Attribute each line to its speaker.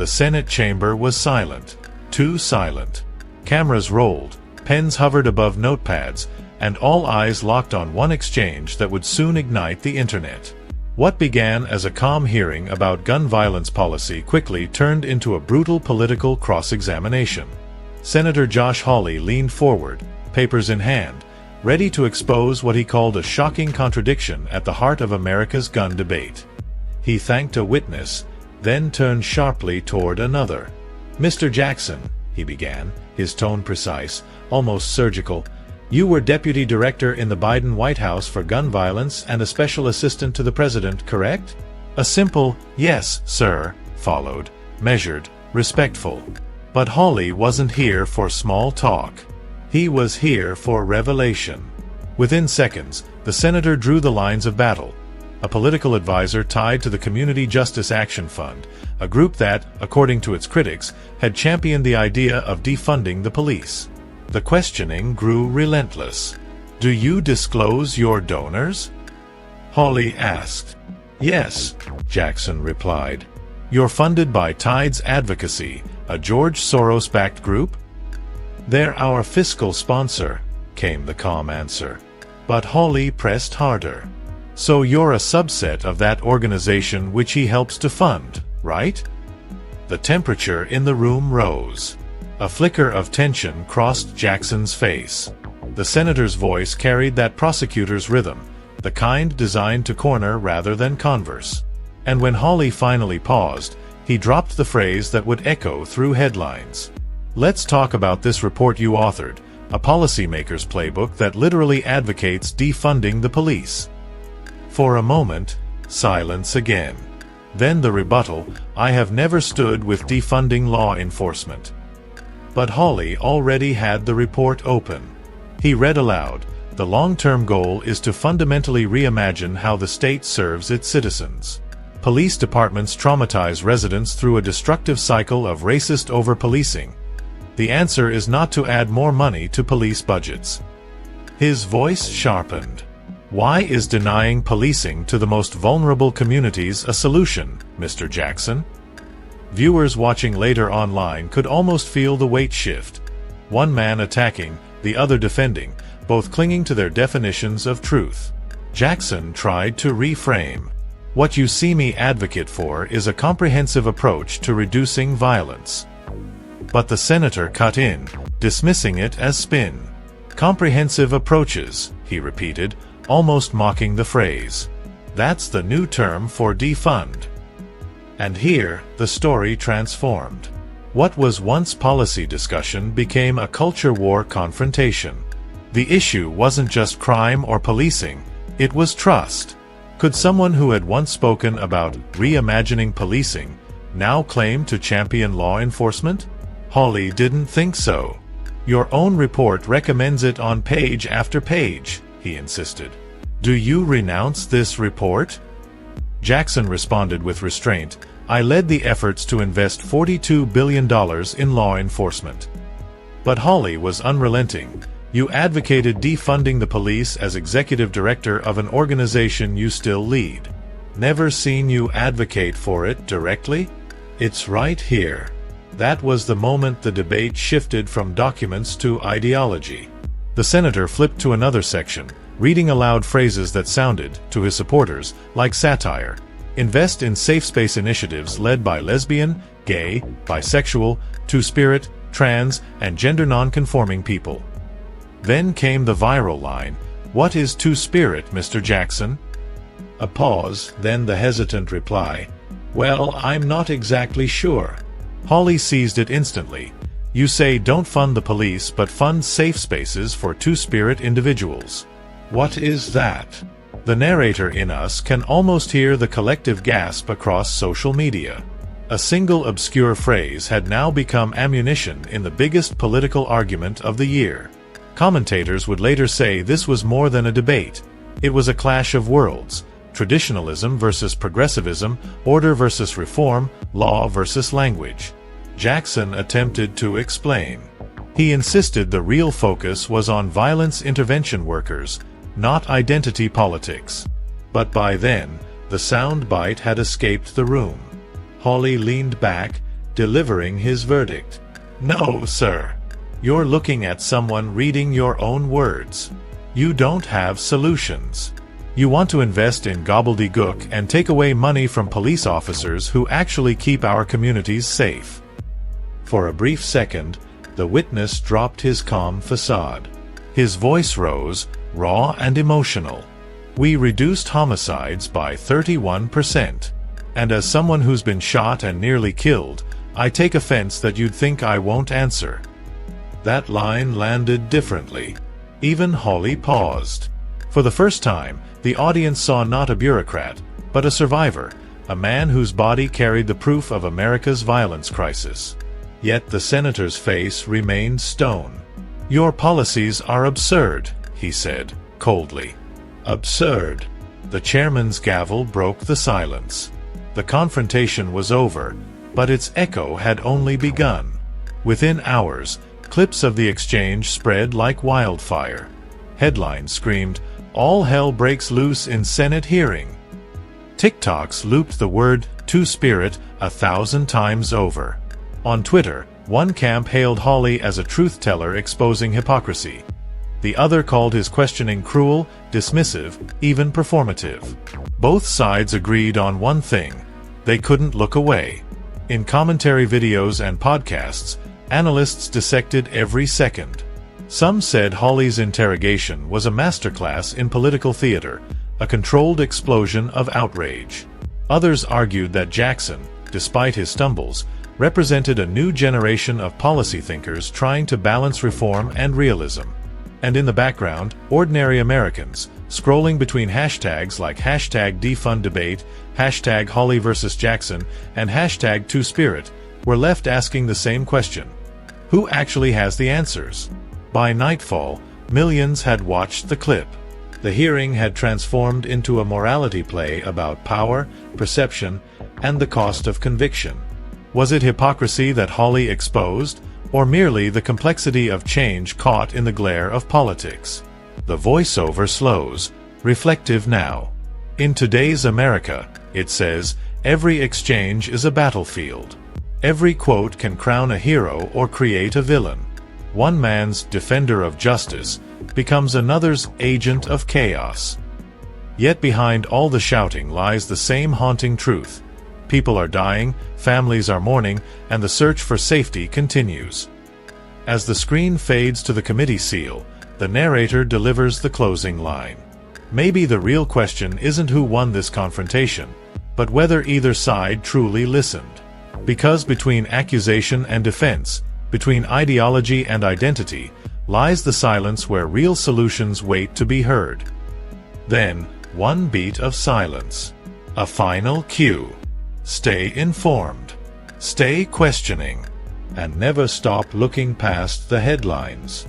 Speaker 1: The Senate chamber was silent. Too silent. Cameras rolled, pens hovered above notepads, and all eyes locked on one exchange that would soon ignite the internet. What began as a calm hearing about gun violence policy quickly turned into a brutal political cross-examination. Senator Josh Hawley leaned forward, papers in hand, ready to expose what he called a shocking contradiction at the heart of America's gun debate. He thanked a witness, then turned sharply toward another. "Mr. Jackson," he began, his tone precise, almost surgical, "you were Deputy Director in the Biden White House for gun violence and a Special Assistant to the President, correct?" A simple, "Yes, sir," followed, measured, respectful. But Hawley wasn't here for small talk. He was here for revelation. Within seconds, the senator drew the lines of battle. A political advisor tied to the Community Justice Action Fund, a group that, according to its critics, had championed the idea of defunding the police. The questioning grew relentless. "Do you disclose your donors?" Hawley asked. "Yes," Jackson replied. "You're funded by Tides Advocacy, a George Soros-backed group?" "They're our fiscal sponsor," came the calm answer. But Hawley pressed harder. "So you're a subset of that organization which he helps to fund, right?" The temperature in the room rose. A flicker of tension crossed Jackson's face. The senator's voice carried that prosecutor's rhythm, the kind designed to corner rather than converse. And when Hawley finally paused, he dropped the phrase that would echo through headlines. "Let's talk about this report you authored, a policymaker's playbook that literally advocates defunding the police." For a moment, silence again. Then the rebuttal, "I have never stood with defunding law enforcement." But Hawley already had the report open. He read aloud, "The long-term goal is to fundamentally reimagine how the state serves its citizens. Police departments traumatize residents through a destructive cycle of racist over-policing. The answer is not to add more money to police budgets." His voice sharpened. "Why is denying policing to the most vulnerable communities a solution, Mr. Jackson?" Viewers watching later online could almost feel the weight shift. One man attacking, the other defending, both clinging to their definitions of truth. Jackson tried to reframe. "What you see me advocate for is a comprehensive approach to reducing violence." But the senator cut in, dismissing it as spin. "Comprehensive approaches," he repeated, almost mocking the phrase. "That's the new term for defund." And here, the story transformed. What was once policy discussion became a culture war confrontation. The issue wasn't just crime or policing, it was trust. Could someone who had once spoken about reimagining policing now claim to champion law enforcement? Hawley didn't think so. "Your own report recommends it on page after page," he insisted. "Do you renounce this report?" Jackson responded with restraint, "I led the efforts to invest $42 billion in law enforcement." But Hawley was unrelenting. "You advocated defunding the police as executive director of an organization you still lead. Never seen you advocate for it directly? It's right here." That was the moment the debate shifted from documents to ideology. The senator flipped to another section, reading aloud phrases that sounded, to his supporters, like satire. "Invest in safe space initiatives led by lesbian, gay, bisexual, two-spirit, trans, and gender non-conforming people." Then came the viral line, "What is two-spirit, Mr. Jackson?" A pause, then the hesitant reply, "Well, I'm not exactly sure." Hawley seized it instantly. "You say don't fund the police but fund safe spaces for two-spirit individuals. What is that?" The narrator in us can almost hear the collective gasp across social media. A single obscure phrase had now become ammunition in the biggest political argument of the year. Commentators would later say this was more than a debate. It was a clash of worlds. Traditionalism versus progressivism, order versus reform, law versus language. Jackson attempted to explain. He insisted the real focus was on violence intervention workers, not identity politics. But by then, the sound bite had escaped the room. Hawley leaned back, delivering his verdict. "No, sir. You're looking at someone reading your own words. You don't have solutions. You want to invest in gobbledygook and take away money from police officers who actually keep our communities safe." For a brief second, the witness dropped his calm facade. His voice rose, raw and emotional. "We reduced homicides by 31%. And as someone who's been shot and nearly killed, I take offense that you'd think I won't answer." That line landed differently. Even Hawley paused. For the first time, the audience saw not a bureaucrat, but a survivor, a man whose body carried the proof of America's violence crisis. Yet the senator's face remained stone. "Your policies are absurd," he said, coldly. "Absurd." The chairman's gavel broke the silence. The confrontation was over, but its echo had only begun. Within hours, clips of the exchange spread like wildfire. Headlines screamed, "All hell breaks loose in Senate hearing." TikToks looped the word Two-Spirit 1,000 times over. On Twitter, one camp hailed Hawley as a truth-teller exposing hypocrisy. The other called his questioning cruel, dismissive, even performative. Both sides agreed on one thing: they couldn't look away. In commentary videos and podcasts, analysts dissected every second. Some said Hawley's interrogation was a masterclass in political theater, a controlled explosion of outrage. Others argued that Jackson, despite his stumbles, represented a new generation of policy thinkers trying to balance reform and realism. And in the background, ordinary Americans, scrolling between hashtags like #defundDebate, #Hawley vs. Jackson, and #Two-Spirit, were left asking the same question: who actually has the answers? By nightfall, millions had watched the clip. The hearing had transformed into a morality play about power, perception, and the cost of conviction. Was it hypocrisy that Hawley exposed, or merely the complexity of change caught in the glare of politics? The voiceover slows, reflective now. "In today's America," it says, "every exchange is a battlefield. Every quote can crown a hero or create a villain. One man's defender of justice becomes another's agent of chaos." Yet behind all the shouting lies the same haunting truth. People are dying, families are mourning, and the search for safety continues. As the screen fades to the committee seal, the narrator delivers the closing line. Maybe the real question isn't who won this confrontation, but whether either side truly listened. Because between accusation and defense, between ideology and identity, lies the silence where real solutions wait to be heard. Then, one beat of silence. A final cue. Stay informed. Stay questioning. And never stop looking past the headlines.